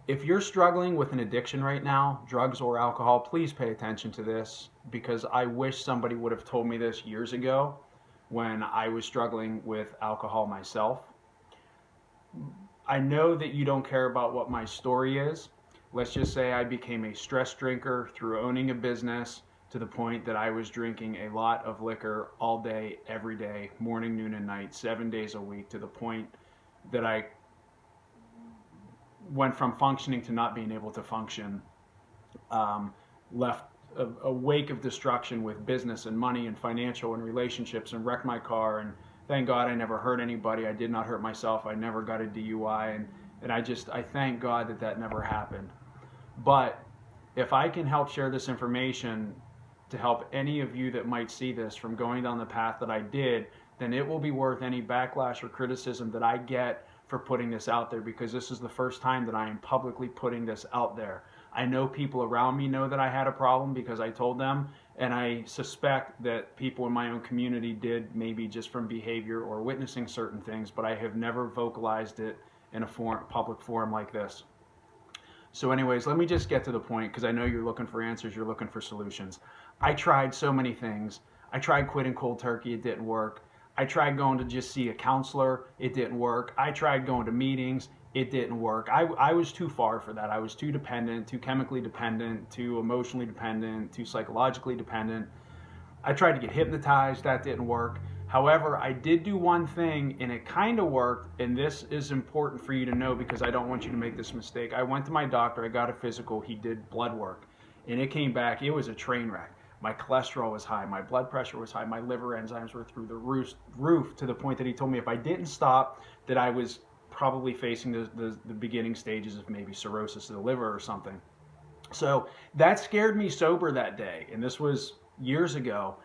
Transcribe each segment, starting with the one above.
If you're struggling with an addiction right now, drugs or alcohol, please pay attention to this, because I wish somebody would have told me this years ago when I was struggling with alcohol myself. I know that you don't care about what my story is. Let's just say I became a stress drinker through owning a business, to the point that I was drinking a lot of liquor all day, every day, morning, noon, and night, 7 days a week, to the point that I went from functioning to not being able to function. Left a wake of destruction with business and money and financial and relationships, and wrecked my car. And thank God I never hurt anybody. I did not hurt myself. I never got a DUI. And I thank God that that never happened. But if I can help share this information to help any of you that might see this from going down the path that I did, then it will be worth any backlash or criticism that I get for putting this out there, because this is the first time that I am publicly putting this out there. I know people around me know that I had a problem because I told them, and I suspect that people in my own community did, maybe just from behavior or witnessing certain things, but I have never vocalized it in a public forum like this. So anyways, let me just get to the point, because I know you're looking for answers, you're looking for solutions. I tried so many things. I tried quitting cold turkey, it didn't work. I tried going to just see a counselor, it didn't work. I tried going to meetings, it didn't work. I was too far for that. I was too dependent, too chemically dependent, too emotionally dependent, too psychologically dependent. I tried to get hypnotized, that didn't work. However, I did do one thing, and it kind of worked, and this is important for you to know, because I don't want you to make this mistake. I went to my doctor, I got a physical, he did blood work, and it came back, it was a train wreck. My cholesterol was high, my blood pressure was high, my liver enzymes were through the roof, to the point that he told me if I didn't stop, that I was probably facing the beginning stages of maybe cirrhosis of the liver or something. So that scared me sober that day, and this was years ago.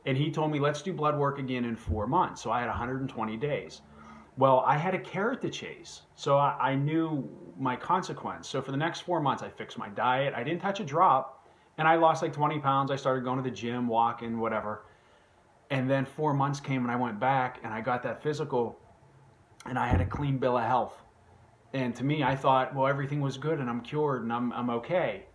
And he told me, let's do blood work again in 4 months. So I had 120 days. Well, I had a carrot to chase, so I knew my consequence. So for the next 4 months, I fixed my diet. I didn't touch a drop, and I lost like 20 pounds. I started going to the gym, walking, whatever. And then 4 months came, and I went back, and I got that physical, and I had a clean bill of health. And to me, I thought, well, everything was good, and I'm cured, and I'm okay.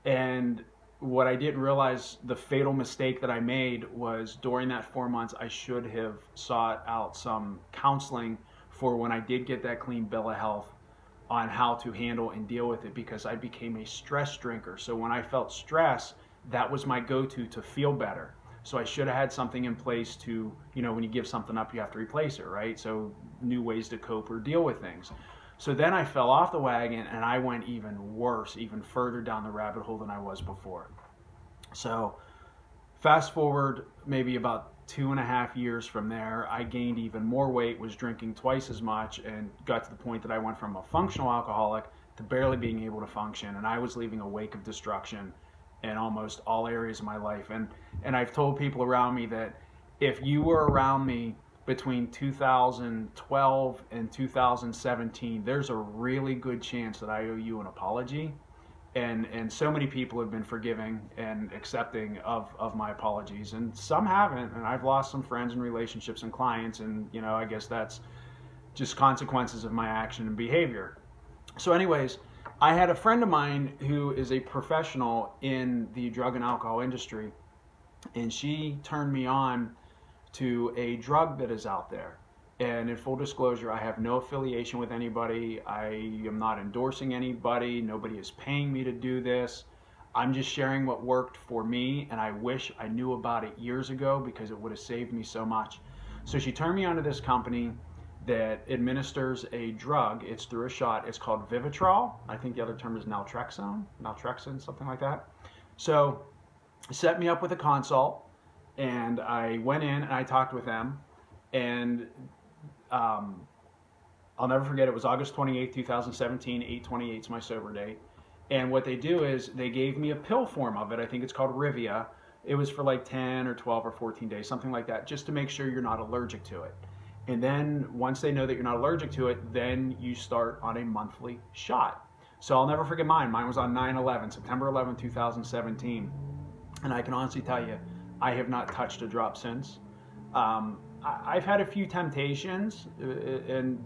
And what I didn't realize, the fatal mistake that I made, was during that 4 months, I should have sought out some counseling for when I did get that clean bill of health, on how to handle and deal with it, because I became a stress drinker. So when I felt stress, that was my go-to to feel better. So I should have had something in place to, when you give something up, you have to replace it, right? So new ways to cope or deal with things. So then I fell off the wagon, and I went even worse, even further down the rabbit hole than I was before. So fast forward maybe about 2.5 years from there, I gained even more weight, was drinking twice as much, and got to the point that I went from a functional alcoholic to barely being able to function. And I was leaving a wake of destruction in almost all areas of my life. And I've told people around me that if you were around me between 2012 and 2017, there's a really good chance that I owe you an apology. And so many people have been forgiving and accepting of my apologies, and some haven't. And I've lost some friends and relationships and clients, and I guess that's just consequences of my action and behavior. So anyways, I had a friend of mine who is a professional in the drug and alcohol industry, and she turned me on to a drug that is out there. And in full disclosure, I have no affiliation with anybody. I am not endorsing anybody. Nobody is paying me to do this. I'm just sharing what worked for me, and I wish I knew about it years ago, because it would have saved me so much. So she turned me onto this company that administers a drug. It's through a shot. It's called Vivitrol. I think the other term is naltrexone, something like that. So set me up with a consult, and I went in and I talked with them, and I'll never forget, it was August 28th, 2017, 8/28 is my sober date. And what they do is they gave me a pill form of it. I think it's called Rivia. It was for like 10 or 12 or 14 days, something like that, just to make sure you're not allergic to it. And then once they know that you're not allergic to it, then you start on a monthly shot. So I'll never forget mine. Mine was on 9/11, September 11, 2017. And I can honestly tell you, I have not touched a drop since. I've had a few temptations,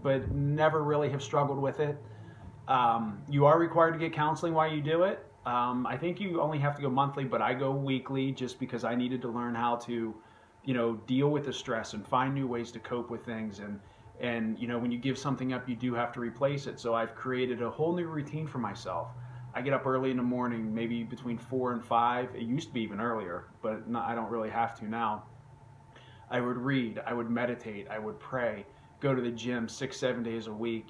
but never really have struggled with it. You are required to get counseling while you do it. I think you only have to go monthly, but I go weekly just because I needed to learn how to, deal with the stress and find new ways to cope with things. And when you give something up, you do have to replace it. So I've created a whole new routine for myself. I get up early in the morning, maybe between 4 and 5. It used to be even earlier, but I don't really have to now. I would read, I would meditate, I would pray, go to the gym 6-7 days a week,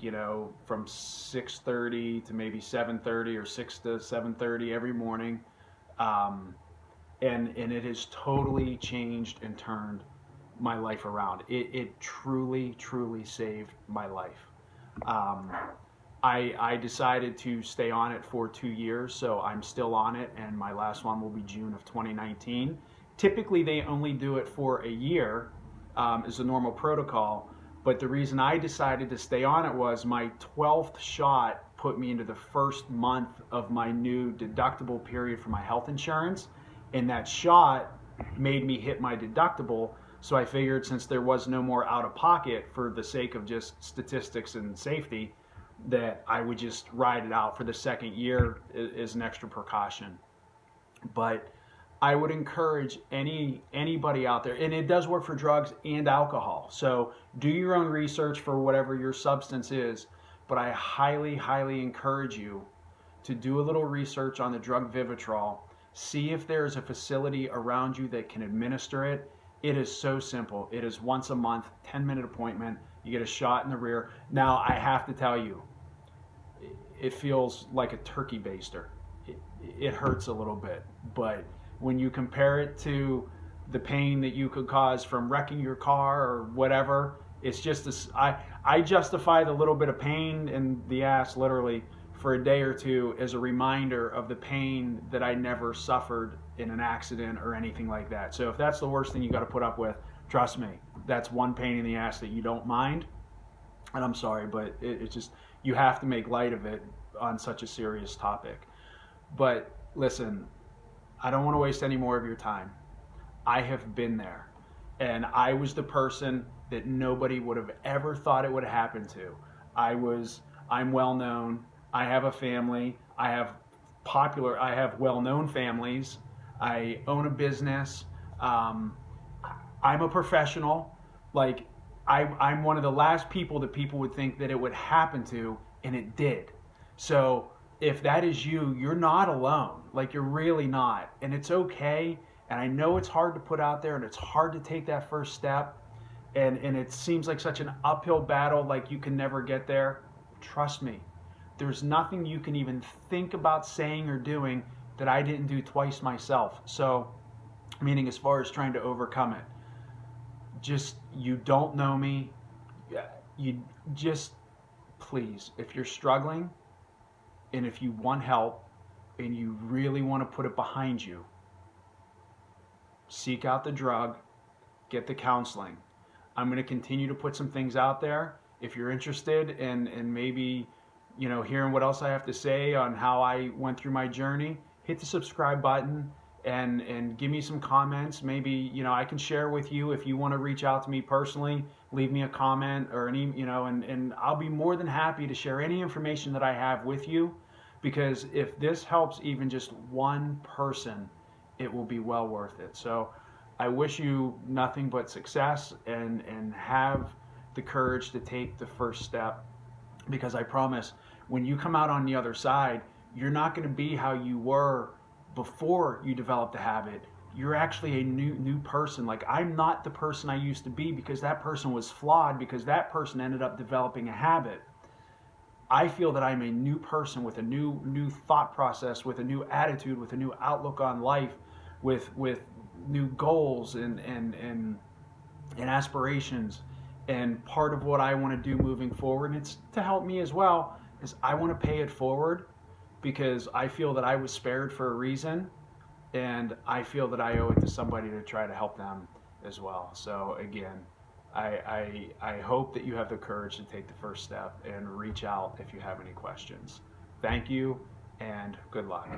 from 6:30 to maybe 7:30 or 6 to 7:30 every morning. And it has totally changed and turned my life around. It truly, truly saved my life. I decided to stay on it for 2 years, so I'm still on it, and my last one will be June of 2019. Typically, they only do it for a year, is the normal protocol, but the reason I decided to stay on it was my 12th shot put me into the first month of my new deductible period for my health insurance, and that shot made me hit my deductible, so I figured since there was no more out of pocket for the sake of just statistics and safety, that I would just ride it out for the second year as an extra precaution. But I would encourage anybody out there, and it does work for drugs and alcohol. So do your own research for whatever your substance is, but I highly, highly encourage you to do a little research on the drug Vivitrol. See if there's a facility around you that can administer it. It is so simple. It is once a month, 10-minute appointment. You get a shot in the rear. Now, I have to tell you, it feels like a turkey baster. It hurts a little bit, but when you compare it to the pain that you could cause from wrecking your car or whatever, it's just I justify the little bit of pain in the ass literally for a day or two as a reminder of the pain that I never suffered in an accident or anything like that. So if that's the worst thing you got to put up with, trust me, that's one pain in the ass that you don't mind. And I'm sorry, but it's just, you have to make light of it on such a serious topic. But listen, I don't want to waste any more of your time. I have been there, and I was the person that nobody would have ever thought it would happen to. I'm well known. I have a family. I have well-known families. I own a business. I'm a professional. Like, I'm one of the last people that people would think that it would happen to, and it did. So if that is you, you're not alone. Like, you're really not. And it's okay. And I know it's hard to put out there, and it's hard to take that first step. And it seems like such an uphill battle, like you can never get there. Trust me, there's nothing you can even think about saying or doing that I didn't do twice myself. So, meaning as far as trying to overcome it. Just, you don't know me. You just, please, if you're struggling and if you want help and you really want to put it behind you, seek out the drug, get the counseling. I'm going to continue to put some things out there. If you're interested in maybe, hearing what else I have to say on how I went through my journey, hit the subscribe button and give me some comments. Maybe, I can share with you. If you want to reach out to me personally, leave me a comment or and I'll be more than happy to share any information that I have with you, because if this helps even just one person, it will be well worth it. So I wish you nothing but success and have the courage to take the first step, because I promise when you come out on the other side, you're not going to be how you were before you developed the habit. You're actually a new person. Like, I'm not the person I used to be, because that person was flawed, because that person ended up developing a habit. I feel that I'm a new person with a new thought process, with a new attitude, with a new outlook on life, with new goals and aspirations. And part of what I want to do moving forward, and it's to help me as well, is I want to pay it forward, because I feel that I was spared for a reason, and I feel that I owe it to somebody to try to help them as well. So again, I hope that you have the courage to take the first step and reach out if you have any questions. Thank you, and good luck.